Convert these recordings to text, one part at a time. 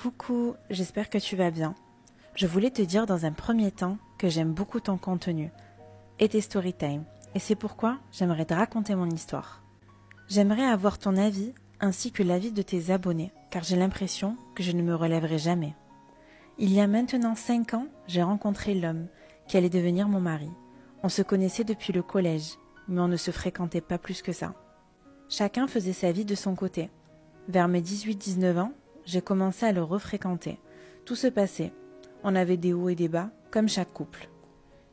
Coucou, j'espère que tu vas bien. Je voulais te dire dans un premier temps que j'aime beaucoup ton contenu et tes storytime, et c'est pourquoi j'aimerais te raconter mon histoire. J'aimerais avoir ton avis ainsi que l'avis de tes abonnés, car j'ai l'impression que je ne me relèverai jamais. Il y a maintenant 5 ans, j'ai rencontré l'homme qui allait devenir mon mari. On se connaissait depuis le collège, mais on ne se fréquentait pas plus que ça. Chacun faisait sa vie de son côté. Vers mes 18-19 ans, j'ai commencé à le refréquenter. Tout se passait. On avait des hauts et des bas, comme chaque couple.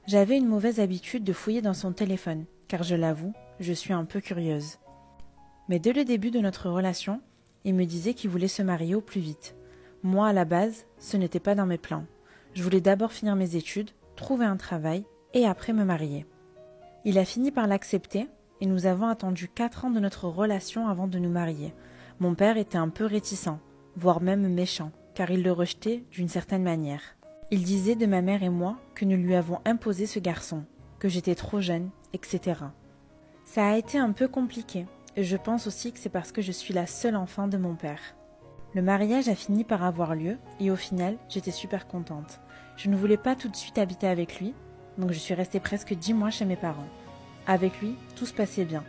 J'avais une mauvaise habitude de fouiller dans son téléphone, car je l'avoue, je suis un peu curieuse. Mais dès le début de notre relation, il me disait qu'il voulait se marier au plus vite. Moi, à la base, ce n'était pas dans mes plans. Je voulais d'abord finir mes études, trouver un travail, et après me marier. Il a fini par l'accepter, et nous avons attendu 4 ans de notre relation avant de nous marier. Mon père était un peu réticent, voire même méchant, car il le rejetait d'une certaine manière. Il disait de ma mère et moi que nous lui avons imposé ce garçon, que j'étais trop jeune, etc. Ça a été un peu compliqué, et je pense aussi que c'est parce que je suis la seule enfant de mon père. Le mariage a fini par avoir lieu, et au final, j'étais super contente. Je ne voulais pas tout de suite habiter avec lui, donc je suis restée presque 10 mois chez mes parents. Avec lui, tout se passait bien,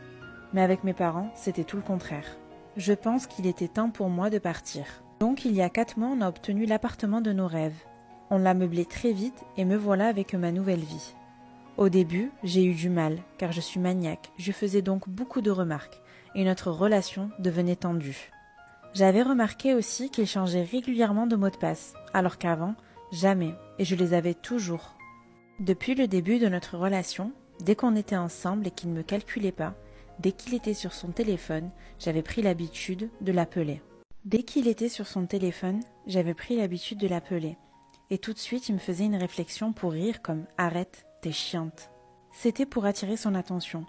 mais avec mes parents, c'était tout le contraire. Je pense qu'il était temps pour moi de partir. Donc il y a 4 mois, on a obtenu l'appartement de nos rêves. On l'a meublé très vite et me voilà avec ma nouvelle vie. Au début, j'ai eu du mal, car je suis maniaque, je faisais donc beaucoup de remarques, et notre relation devenait tendue. J'avais remarqué aussi qu'il changeait régulièrement de mot de passe, alors qu'avant, jamais, et je les avais toujours. Depuis le début de notre relation, dès qu'on était ensemble et qu'il ne me calculait pas, dès qu'il était sur son téléphone, j'avais pris l'habitude de l'appeler. Et tout de suite, il me faisait une réflexion pour rire comme « Arrête, t'es chiante ». C'était pour attirer son attention.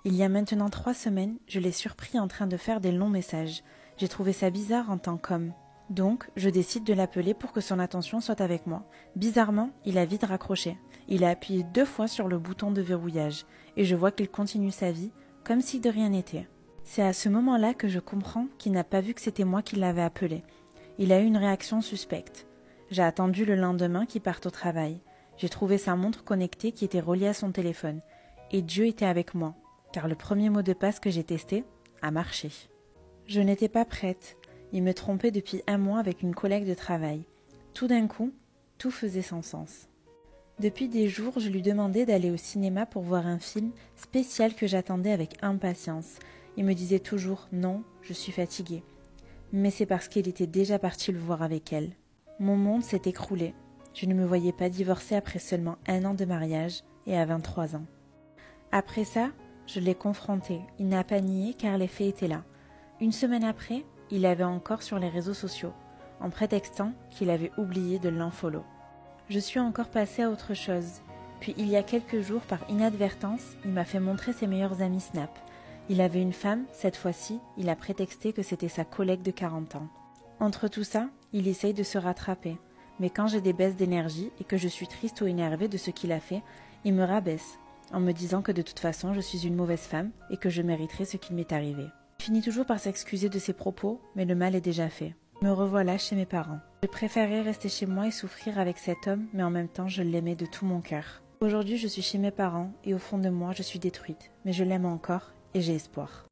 Il y a maintenant 3 semaines, je l'ai surpris en train de faire des longs messages. J'ai trouvé ça bizarre en tant qu'homme. Donc, je décide de l'appeler pour que son attention soit avec moi. Bizarrement, il a vite raccroché. Il a appuyé 2 fois sur le bouton de verrouillage. Et je vois qu'il continue sa vie, comme si de rien n'était. C'est à ce moment-là que je comprends qu'il n'a pas vu que c'était moi qui l'avais appelé. Il a eu une réaction suspecte. J'ai attendu le lendemain qu'il parte au travail. J'ai trouvé sa montre connectée qui était reliée à son téléphone. Et Dieu était avec moi, car le premier mot de passe que j'ai testé a marché. Je n'étais pas prête. Il me trompait depuis 1 mois avec une collègue de travail. Tout d'un coup, tout faisait sans sens. Depuis des jours, je lui demandais d'aller au cinéma pour voir un film spécial que j'attendais avec impatience. Il me disait toujours « Non, je suis fatiguée ». Mais c'est parce qu'il était déjà parti le voir avec elle. Mon monde s'est écroulé. Je ne me voyais pas divorcer après seulement 1 an de mariage et à 23 ans. Après ça, je l'ai confronté. Il n'a pas nié car les faits étaient là. 1 semaine après, il avait encore sur les réseaux sociaux, en prétextant qu'il avait oublié de l'unfollow. Je suis encore passée à autre chose. Puis il y a quelques jours, par inadvertance, il m'a fait montrer ses meilleurs amis Snap. Il avait une femme, cette fois-ci, il a prétexté que c'était sa collègue de 40 ans. Entre tout ça, il essaye de se rattraper. Mais quand j'ai des baisses d'énergie et que je suis triste ou énervée de ce qu'il a fait, il me rabaisse, en me disant que de toute façon je suis une mauvaise femme et que je mériterai ce qui m'est arrivé. Il finit toujours par s'excuser de ses propos, mais le mal est déjà fait. Me revoilà chez mes parents. Je préférais rester chez moi et souffrir avec cet homme, mais en même temps je l'aimais de tout mon cœur. Aujourd'hui je suis chez mes parents et au fond de moi je suis détruite, mais je l'aime encore et j'ai espoir.